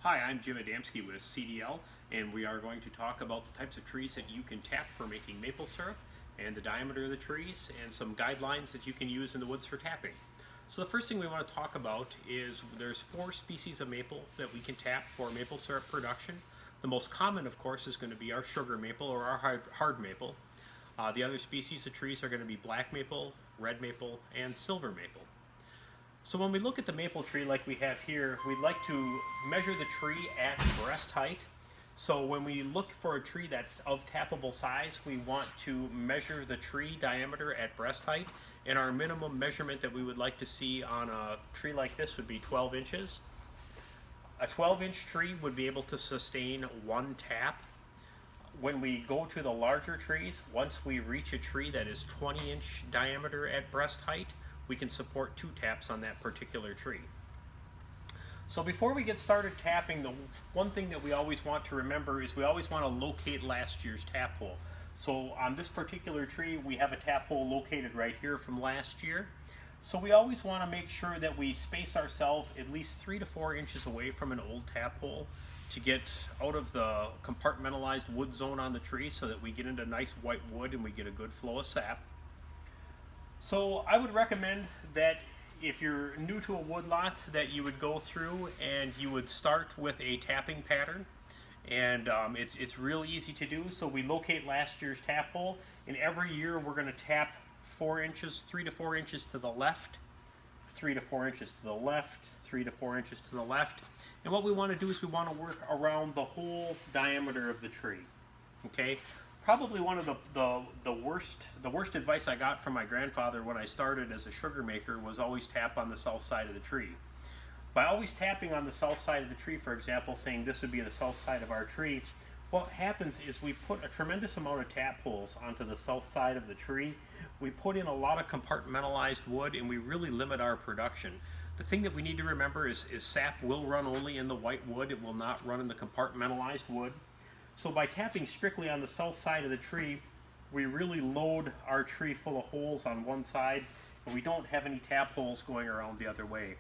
Hi, I'm Jim Adamski with CDL, and we are going to talk about the types of trees that you can tap for making maple syrup, and the diameter of the trees, and some guidelines that you can use in the woods for tapping. So the first thing we want to talk about is there's 4 species of maple that we can tap for maple syrup production. The most common, of course, is going to be our sugar maple or our hard maple. The other species of trees are going to be black maple, red maple, and silver maple. So when we look at the maple tree like we have here, we'd like to measure the tree at breast height. So when we look for a tree that's of tappable size, we want to measure the tree diameter at breast height. And our minimum measurement that we would like to see on a tree like this would be 12 inches. A 12-inch tree would be able to sustain 1 tap. When we go to the larger trees, once we reach a tree that is 20-inch diameter at breast height, we can support 2 taps on that particular tree. So before we get started tapping, the one thing that we always want to remember is we always want to locate last year's tap hole. So on this particular tree, we have a tap hole located right here from last year. So we always want to make sure that we space ourselves at least 3 to 4 inches away from an old tap hole to get out of the compartmentalized wood zone on the tree so that we get into nice white wood and we get a good flow of sap. So I would recommend that if you're new to a woodlot that you would go through and you would start with a tapping pattern, and it's real easy to do. So we locate last year's tap hole, and every year we're going to tap 4 inches, 3 to 4 inches to the left, 3 to 4 inches to the left, 3 to 4 inches to the left. And what we want to do is we want to work around the whole diameter of the tree. Okay. Probably one of the worst advice I got from my grandfather when I started as a sugar maker was always tap on the south side of the tree. By always tapping on the south side of the tree, for example, saying this would be the south side of our tree, what happens is we put a tremendous amount of tap holes onto the south side of the tree. We put in a lot of compartmentalized wood, and we really limit our production. The thing that we need to remember is sap will run only in the white wood. It will not run in the compartmentalized wood. So by tapping strictly on the south side of the tree, we really load our tree full of holes on one side, and we don't have any tap holes going around the other way.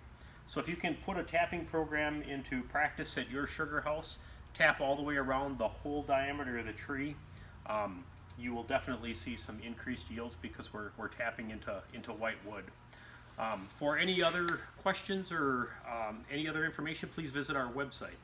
So if you can put a tapping program into practice at your sugar house, tap all the way around the whole diameter of the tree, you will definitely see some increased yields because we're tapping into white wood. For any other questions or any other information, please visit our website.